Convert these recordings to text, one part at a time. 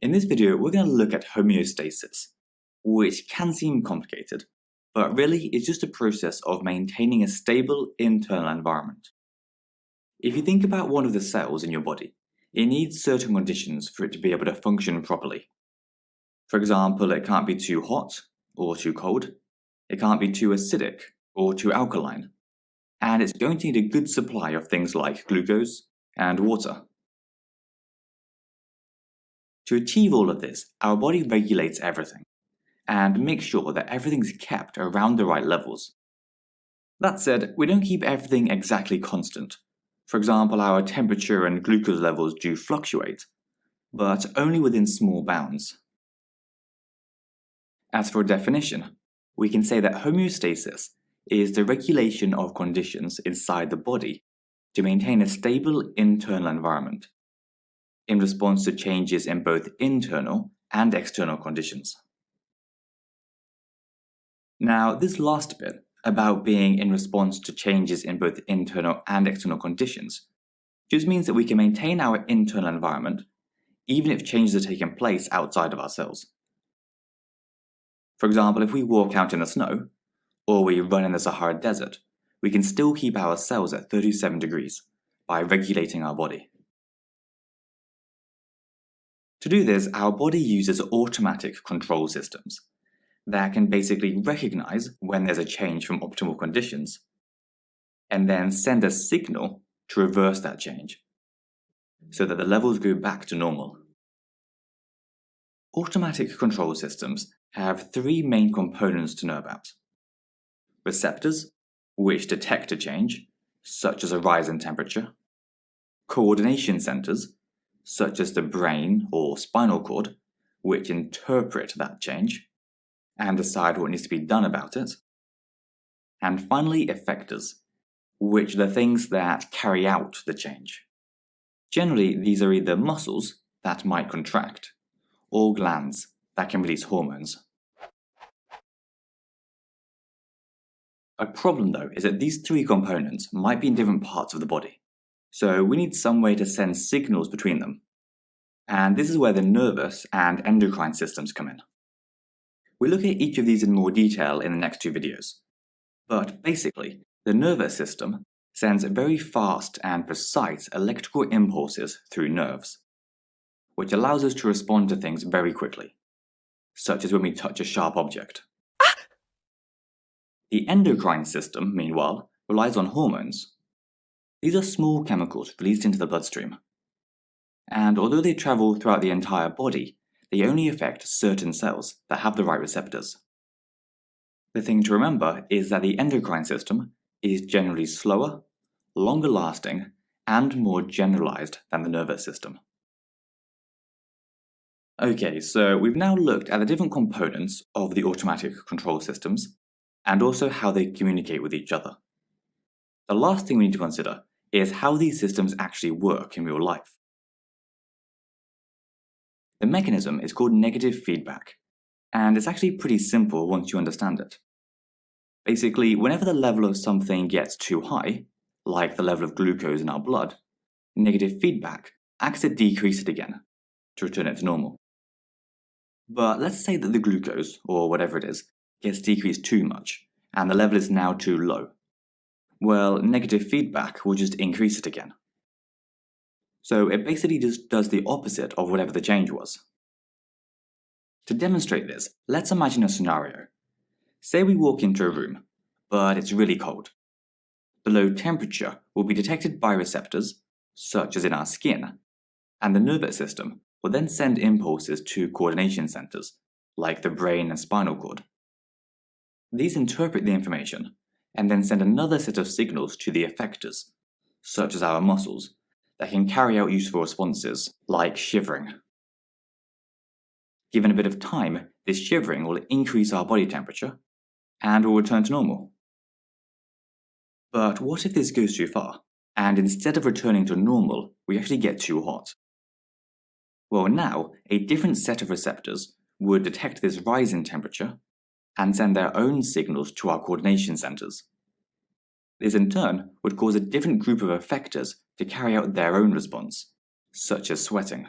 In this video, we're going to look at homeostasis, which can seem complicated, but really is just a process of maintaining a stable internal environment. If you think about one of the cells in your body, it needs certain conditions for it to be able to function properly. For example, it can't be too hot or too cold, it can't be too acidic or too alkaline, and it's going to need a good supply of things like glucose and water. To achieve all of this, our body regulates everything and makes sure that everything's kept around the right levels. That said, we don't keep everything exactly constant. For example, our temperature and glucose levels do fluctuate, but only within small bounds. As for a definition, we can say that homeostasis is the regulation of conditions inside the body to maintain a stable internal environment, in response to changes in both internal and external conditions. Now, this last bit about being in response to changes in both internal and external conditions just means that we can maintain our internal environment even if changes are taking place outside of our cells. For example, if we walk out in the snow, or we run in the Sahara Desert, we can still keep our cells at 37 degrees by regulating our body. To do this, our body uses automatic control systems that can basically recognize when there's a change from optimal conditions, and then send a signal to reverse that change, so that the levels go back to normal. Automatic control systems have three main components to know about: receptors, which detect a change, such as a rise in temperature; coordination centers, such as the brain or spinal cord, which interpret that change and decide what needs to be done about it; and finally, effectors, which are the things that carry out the change. Generally, these are either muscles that might contract, or glands that can release hormones. A problem, though, is that these three components might be in different parts of the body, so we need some way to send signals between them. And this is where the nervous and endocrine systems come in. We'll look at each of these in more detail in the next two videos. But basically, the nervous system sends very fast and precise electrical impulses through nerves, which allows us to respond to things very quickly, such as when we touch a sharp object. The endocrine system, meanwhile, relies on hormones. These are small chemicals released into the bloodstream, and although they travel throughout the entire body, they only affect certain cells that have the right receptors. The thing to remember is that the endocrine system is generally slower, longer lasting, and more generalized than the nervous system. Okay, so we've now looked at the different components of the automatic control systems, and also how they communicate with each other. The last thing we need to consider is how these systems actually work in real life. The mechanism is called negative feedback, and it's actually pretty simple once you understand it. Basically, whenever the level of something gets too high, like the level of glucose in our blood, negative feedback acts to decrease it again, to return it to normal. But let's say that the glucose, or whatever it is, gets decreased too much, and the level is now too low. Well, negative feedback will just increase it again. So it basically just does the opposite of whatever the change was. To demonstrate this, let's imagine a scenario. Say we walk into a room, but it's really cold. The low temperature will be detected by receptors, such as in our skin, and the nervous system will then send impulses to coordination centers, like the brain and spinal cord. These interpret the information, and then send another set of signals to the effectors, such as our muscles, that can carry out useful responses, like shivering. Given a bit of time, this shivering will increase our body temperature, and will return to normal. But what if this goes too far, and instead of returning to normal, we actually get too hot? Well, now, a different set of receptors would detect this rise in temperature, and send their own signals to our coordination centers. This in turn would cause a different group of effectors to carry out their own response, such as sweating.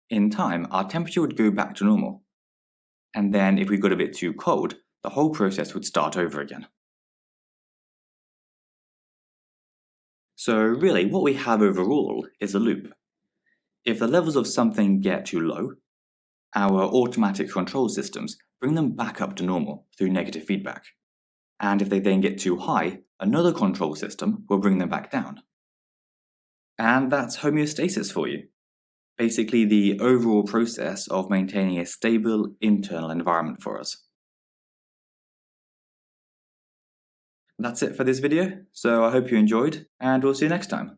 in time our temperature would go back to normal. And then if we got a bit too cold, the whole process would start over again. So really, what we have overall is a loop. If the levels of something get too low, our automatic control systems bring them back up to normal through negative feedback. And if they then get too high, another control system will bring them back down. And that's homeostasis for you. Basically the overall process of maintaining a stable internal environment for us. That's it for this video, so I hope you enjoyed, and we'll see you next time.